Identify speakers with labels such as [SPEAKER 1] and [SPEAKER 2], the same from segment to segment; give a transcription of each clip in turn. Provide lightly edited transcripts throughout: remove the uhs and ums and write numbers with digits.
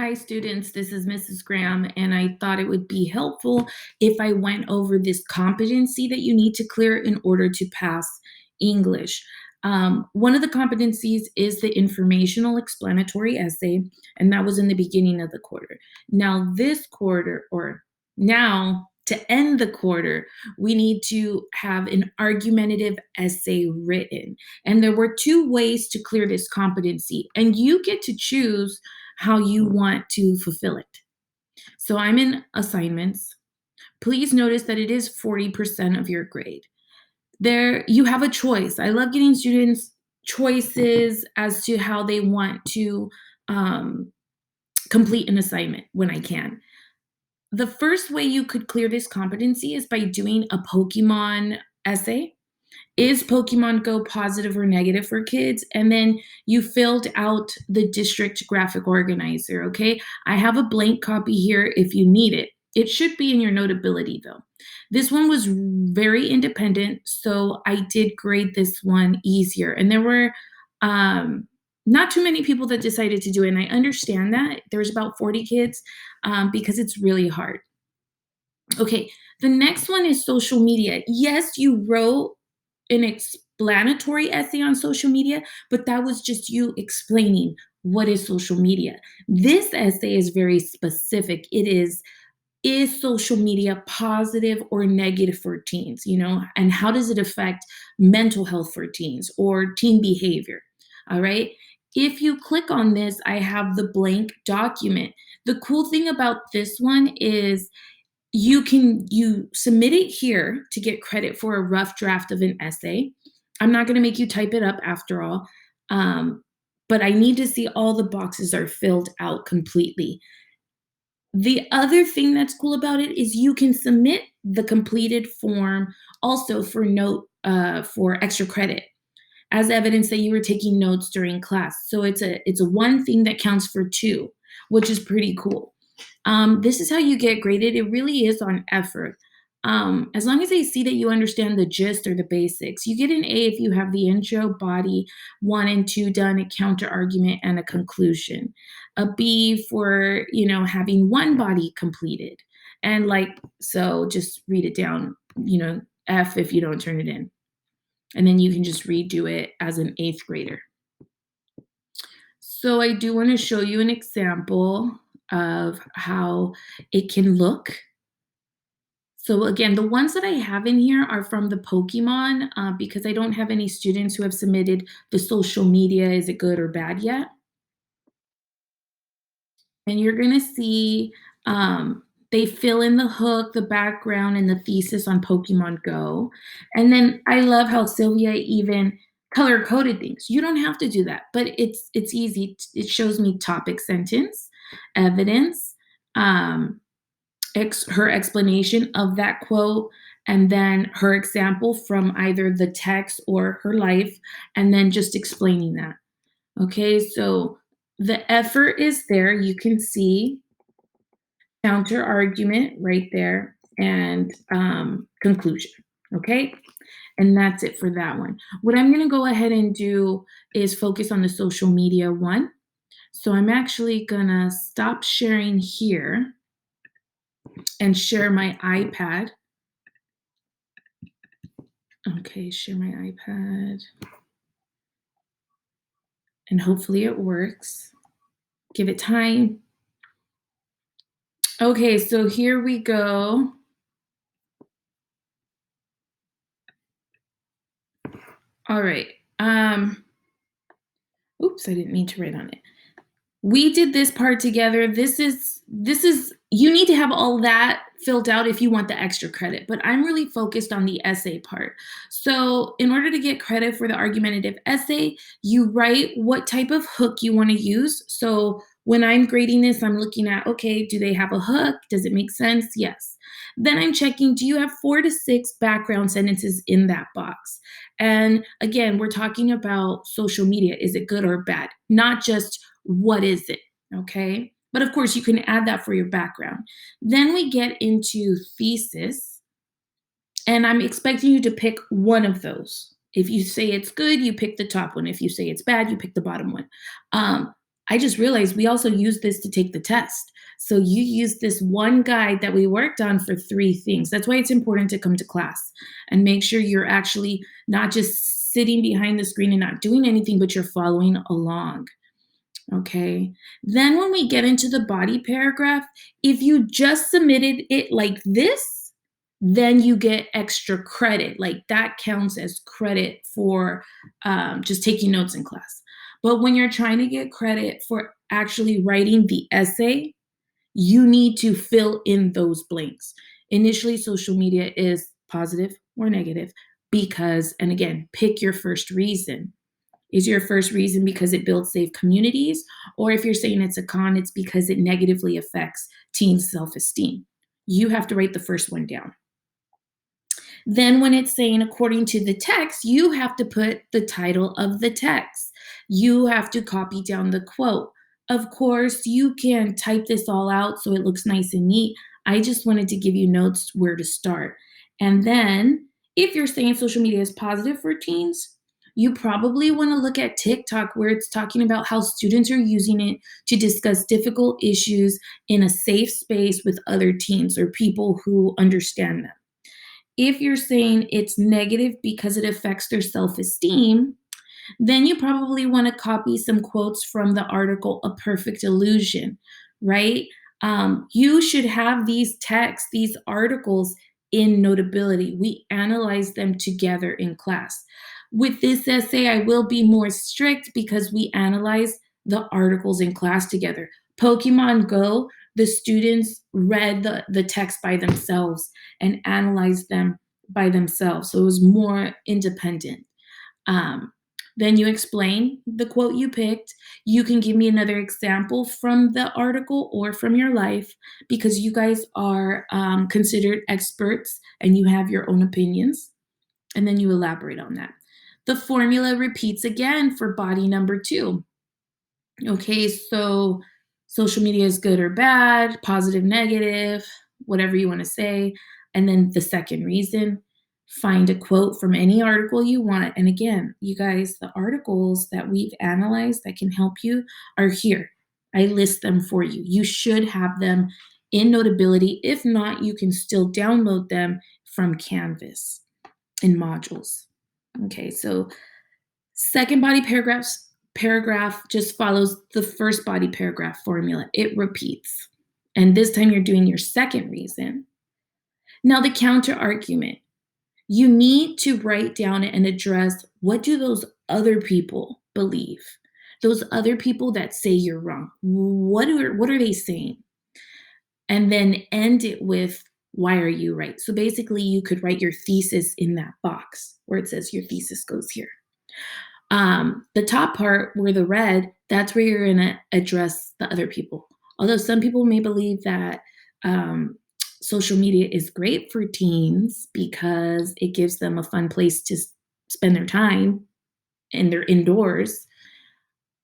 [SPEAKER 1] Hi, students. This is Mrs. Graham, and I thought it would be helpful if I went over this competency that you need to clear in order to pass English. One of the competencies is the informational explanatory essay, and that was in the beginning of the quarter. Now, this quarter, or now to end the quarter, we need to have an argumentative essay written. And there were two ways to clear this competency, and you get to choose how you want to fulfill it. So I'm in assignments. Please notice that it is 40% of your grade. There, you have a choice. I love getting students choices as to how they want to um, complete an assignment when I can. The first way you could clear this competency is by doing a Pokemon essay. Is Pokemon Go positive or negative for kids? And then you filled out the district graphic organizer, okay? I have a blank copy here if you need it. It should be in your Notability though. This one was very independent, so I did grade this one easier. And there were not too many people that decided to do it, and I understand that. There was about 40 kids because it's really hard. Okay, the next one is social media. Yes, you wrote an explanatory essay on social media, but that was just you explaining what is social media. This essay is very specific. It is social media positive or negative for teens, and how does it affect mental health for teens or teen behavior? All right. If you click on this, I have the blank document. The cool thing about this one is you submit it here to get credit for a rough draft of an essay. I'm not going to make you type it up after all, um, but I need to see all the boxes are filled out completely. The other thing that's cool about it is you can submit the completed form also for note for extra credit as evidence that you were taking notes during class. So it's a one thing that counts for two, which is pretty cool. This is how you get graded. It really is on effort. As long as they see that you understand the gist or the basics, you get an A if you have the intro, body, one and two done, a counter argument, and a conclusion. A B for having one body completed, and so just read it down. F if you don't turn it in, and then you can just redo it as an eighth grader. So I do want to show you an example of how it can look. So again, the ones that I have in here are from the Pokemon because I don't have any students who have submitted the social media, is it good or bad yet? And you're gonna see they fill in the hook, the background, and the thesis on Pokemon Go. And then I love how Sylvia even color coded things. You don't have to do that, but it's easy. It shows me topic sentence, evidence, um, her explanation of that quote, and then her example from either the text or her life, and then just explaining that. Okay, so the effort is there. You can see counter argument right there and conclusion. Okay, and that's it for that one. What I'm going to go ahead and do is focus on the social media one. So I'm actually going to stop sharing here and share my iPad. Okay, share my iPad. And hopefully it works. Give it time. Okay, so here we go. All right. Oops, I didn't mean to write on it. We did this part together. This is you need to have all that filled out if you want the extra credit, but I'm really focused on the essay part. So, in order to get credit for the argumentative essay, you write what type of hook you want to use. So, when I'm grading this, I'm looking at, okay, do they have a hook? Does it make sense? Yes. Then I'm checking, do you have 4 to 6 background sentences in that box? And again, we're talking about social media. Is it good or bad? Not just what is it? Okay. But of course, you can add that for your background. Then we get into thesis, and I'm expecting you to pick one of those. If you say it's good, you pick the top one. If you say it's bad, you pick the bottom one. Um, I just realized we also use this to take the test. So you use this one guide that we worked on for 3 things. That's why it's important to come to class and make sure you're actually not just sitting behind the screen and not doing anything, but you're following along. Okay. Then when we get into the body paragraph, if you just submitted it like this, then you get extra credit. Like that counts as credit for just taking notes in class. But when you're trying to get credit for actually writing the essay, you need to fill in those blanks. Initially, social media is positive or negative because, and again, pick your first reason. Is your first reason because it builds safe communities? Or if you're saying it's a con, it's because it negatively affects teens' self esteem. You have to write the first one down. Then, when it's saying according to the text, you have to put the title of the text. You have to copy down the quote. Of course, you can type this all out so it looks nice and neat. I just wanted to give you notes where to start. And then, if you're saying social media is positive for teens, you probably want to look at TikTok where it's talking about how students are using it to discuss difficult issues in a safe space with other teens or people who understand them. If you're saying it's negative because it affects their self esteem, then you probably want to copy some quotes from the article A Perfect Illusion, right? You should have these texts, these articles in Notability. We analyze them together in class. With this essay, I will be more strict because we analyze the articles in class together. Pokemon Go, the students read the text by themselves and analyzed them by themselves. So it was more independent. Um, then you explain the quote you picked. You can give me another example from the article or from your life because you guys are considered experts and you have your own opinions. And then you elaborate on that. The formula repeats again for body number 2. Okay, so social media is good or bad, positive, negative, whatever you want to say. And then the second reason, find a quote from any article you want. And again, you guys, the articles that we've analyzed that can help you are here. I list them for you. You should have them in Notability. If not, you can still download them from Canvas in modules. Okay, so second body paragraph just follows the first body paragraph formula. It repeats. And this time you're doing your second reason. Now the counter argument. You need to write down and address what do those other people believe? Those other people that say you're wrong. What are they saying? And then end it with why are you right? So basically you could write your thesis in that box where it says your thesis goes here. The top part where the red, that's where you're going to address the other people. Although some people may believe that social media is great for teens because it gives them a fun place to spend their time and they're indoors,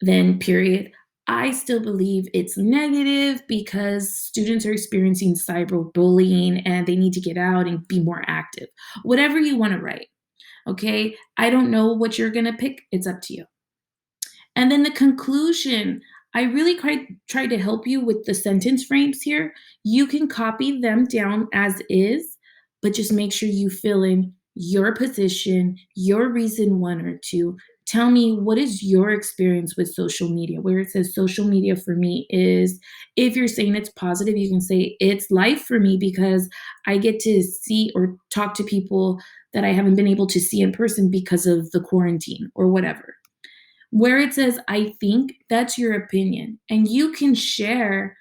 [SPEAKER 1] then period. I still believe it's negative because students are experiencing cyberbullying and they need to get out and be more active. Whatever you want to write. Okay, I don't know what you're going to pick. It's up to you. And then the conclusion, I really tried to help you with the sentence frames here. You can copy them down as is, but just make sure you fill in your position, your reason 1 or 2. Tell me what is your experience with social media? Where it says social media for me is, if you're saying it's positive, you can say it's life for me because I get to see or talk to people that I haven't been able to see in person because of the quarantine or whatever. Where it says, I think, that's your opinion. And you can share,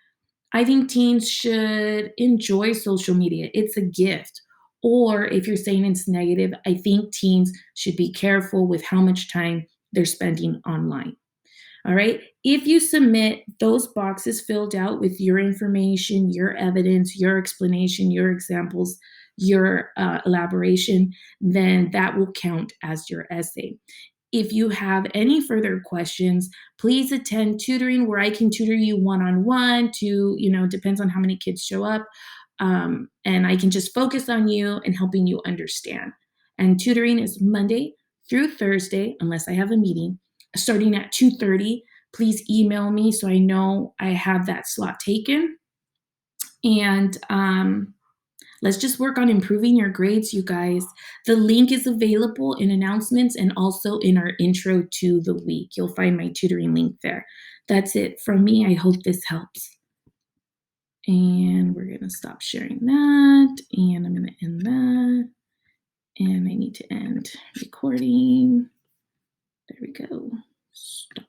[SPEAKER 1] I think teens should enjoy social media. It's a gift. Or if you're saying it's negative, I think teens should be careful with how much time they're spending online. All right. If you submit those boxes filled out with your information, your evidence, your explanation, your examples, your elaboration, then that will count as your essay. If you have any further questions, please attend tutoring where I can tutor you one-on-one to, depends on how many kids show up. And I can just focus on you and helping you understand. And tutoring is Monday through Thursday, unless I have a meeting, starting at 2:30 please email me so I know I have that slot taken. And let's just work on improving your grades, you guys. The link is available in announcements and also in our intro to the week. You'll find my tutoring link there. That's it from me. I hope this helps. And we're going to stop sharing that. And I'm going to end that. And I need to end recording. There we go. Stop.